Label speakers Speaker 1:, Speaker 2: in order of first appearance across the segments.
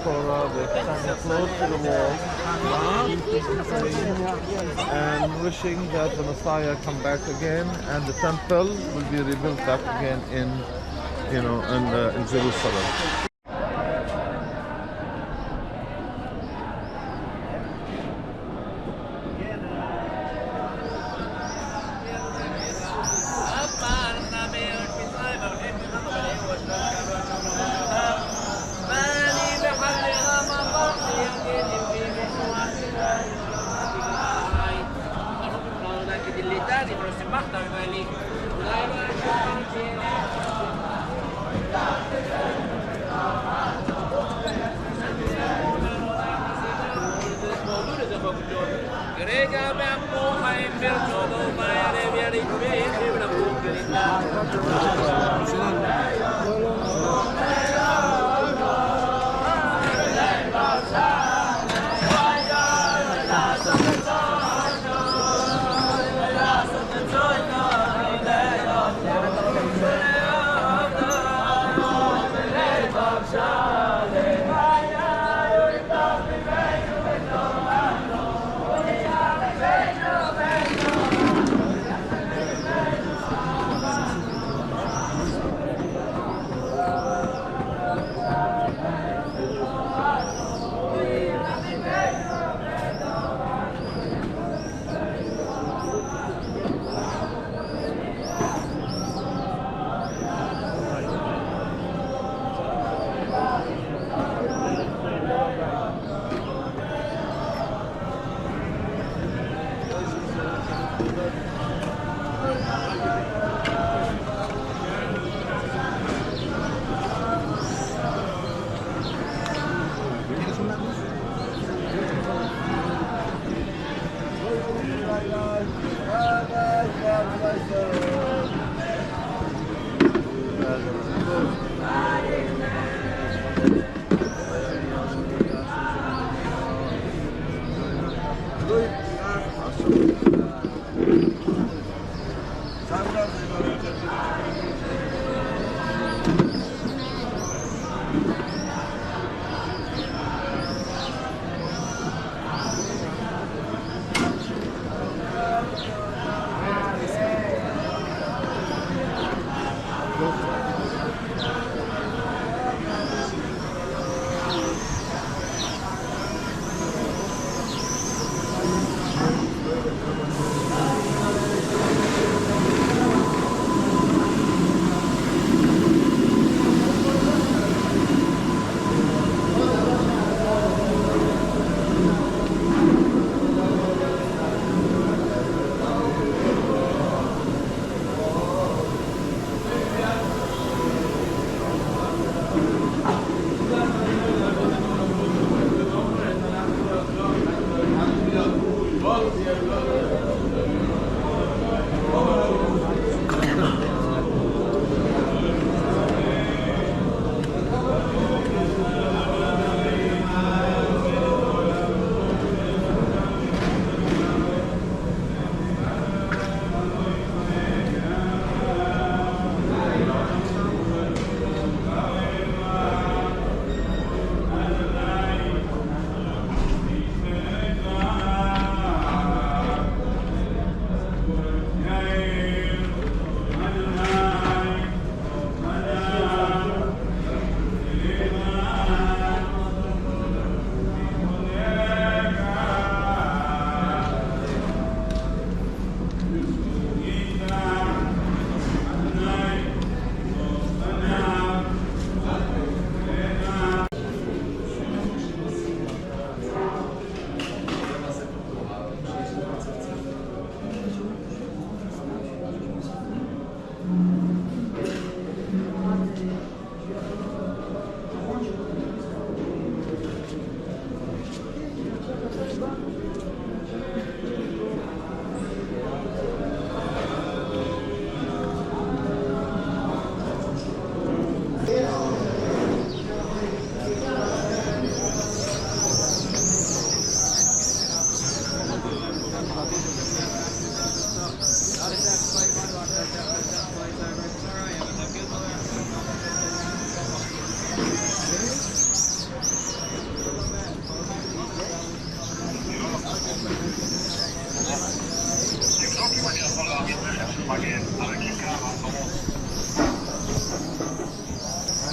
Speaker 1: Torah, they're standing close to the wall, and wishing that the Messiah come back again, and the temple will be rebuilt back again in, in Jerusalem.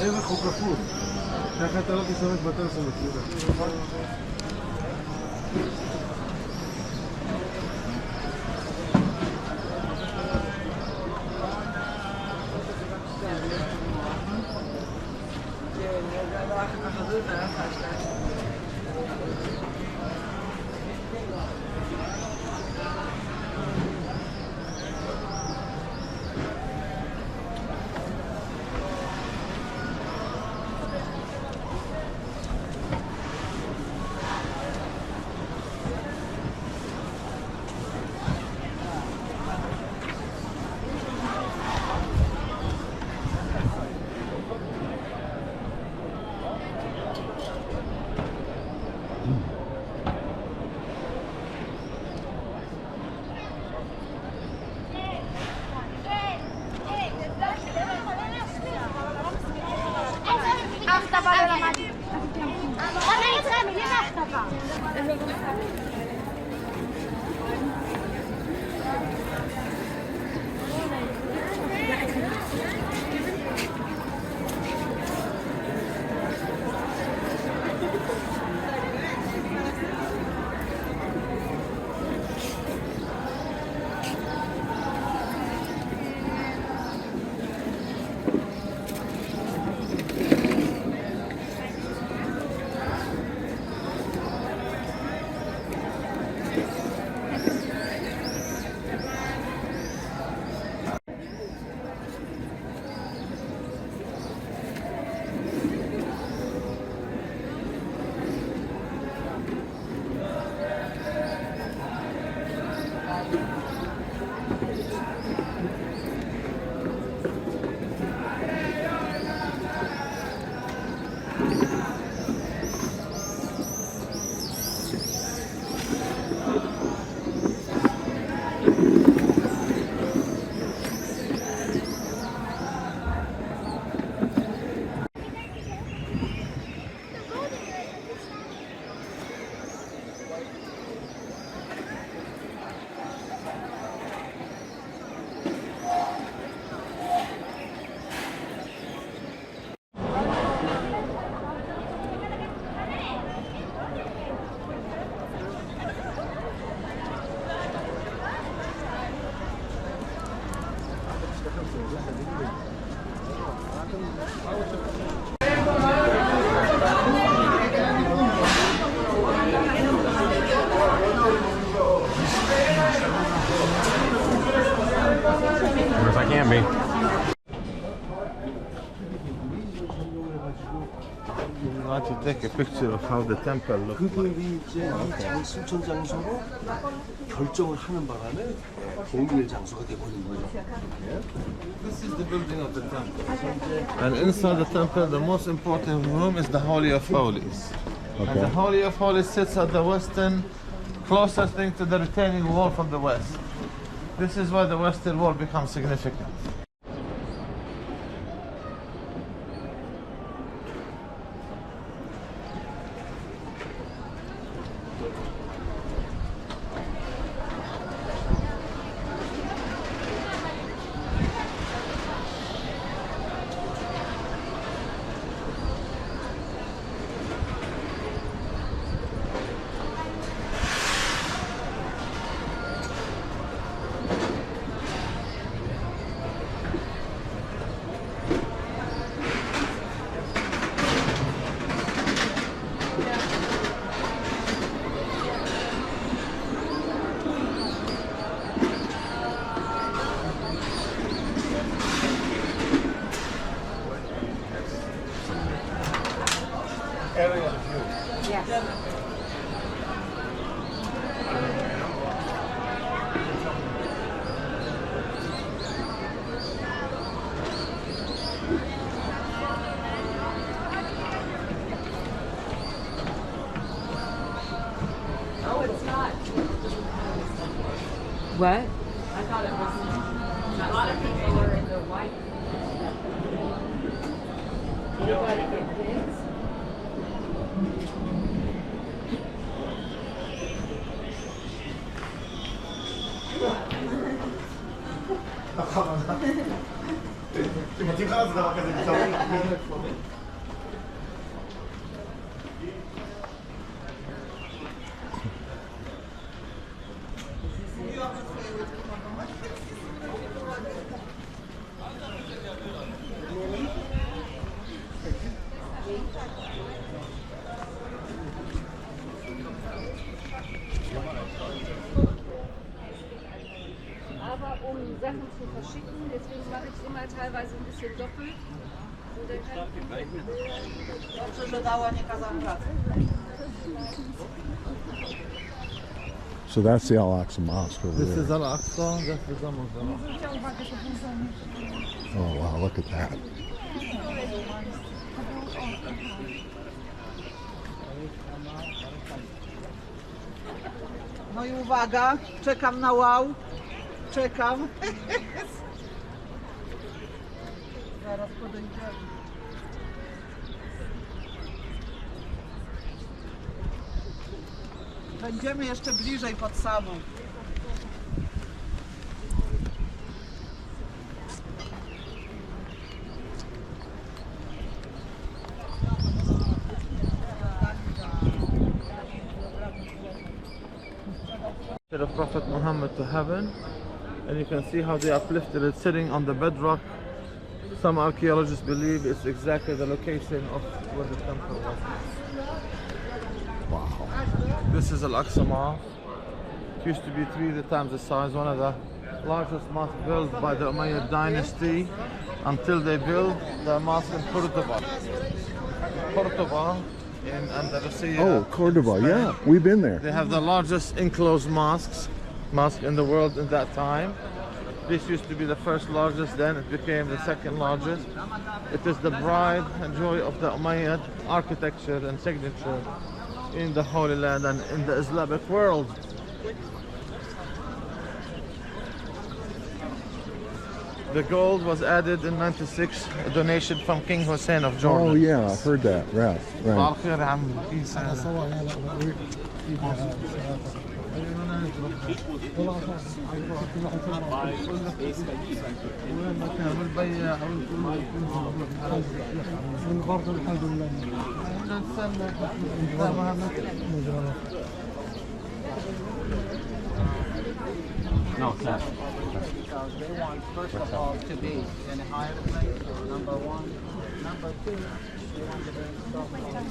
Speaker 2: איזה חוק כפול. ככה אתה לא תשתמש בטלפון בצורה.
Speaker 3: As I can be.
Speaker 1: We want to take a picture of how the temple looks.
Speaker 2: 그들이 이제 이 수천 장소로 결정을 하는 바람에 공유의 장소가 되버린 거죠.
Speaker 1: This is the building of the temple. And inside the temple, the most important room is the Holy of Holies. And the Holy of Holies sits at the western, closest thing to the retaining wall from the west. This is why the western wall becomes significant.
Speaker 2: Aerial view.
Speaker 4: Yes.
Speaker 5: Oh, it's not.
Speaker 4: What?
Speaker 5: I thought it was. A lot of people are in the white.
Speaker 4: Anybody get pigs? Aber um Sachen zu verschicken, deswegen mache ich es immer teilweise ein bisschen doppelt. So, dann kann
Speaker 3: So that's the Al-Aqsa Mosque over
Speaker 1: This is
Speaker 3: there.
Speaker 1: Al-Aqsa, that's the Mosque.
Speaker 3: Oh wow, look at that.
Speaker 6: No i uwaga, czekam na wow. Czekam. Zaraz podejdziemy. Będziemy jeszcze bliżej pod samą.
Speaker 1: The Prophet Muhammad to heaven, and you can see how they uplifted it sitting on the bedrock. Some archaeologists believe it's exactly the location of where the temple was.
Speaker 3: Wow.
Speaker 1: This is Al-Aqsa Mosque. It used to be 3 times the size, one of the largest mosques built by the Umayyad dynasty until they built the mosque in Cordoba. Cordoba in Andalusia.
Speaker 3: Oh, Cordoba, yeah, we've been there.
Speaker 1: They have the largest enclosed mosque in the world in that time. This used to be the first largest, then it became the second largest. It is the pride and joy of the Umayyad architecture and signature in the Holy Land and in the Islamic world. The gold was added in '96, a donation from King Hussein of Jordan.
Speaker 3: Oh yeah, I've heard that. Right, right.
Speaker 7: No, sir.
Speaker 6: Because they want, first of all, to be in a higher place, number one. Number two, they want to bring stuff.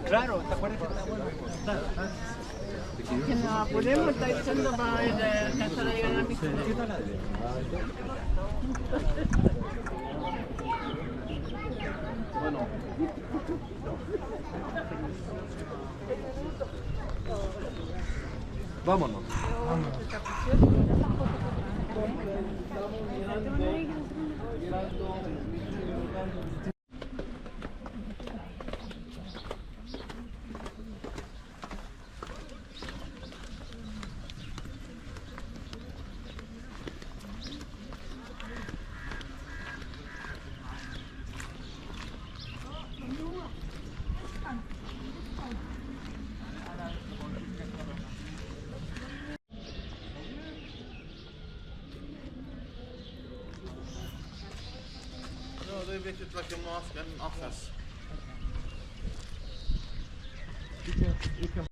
Speaker 6: Claro, ¿te acuerdas que está bueno?
Speaker 4: Que nos apuremos, está echando para alcanzar a llegar a mi casa.
Speaker 1: Vámonos. No, they make it like a mosque and an office. You can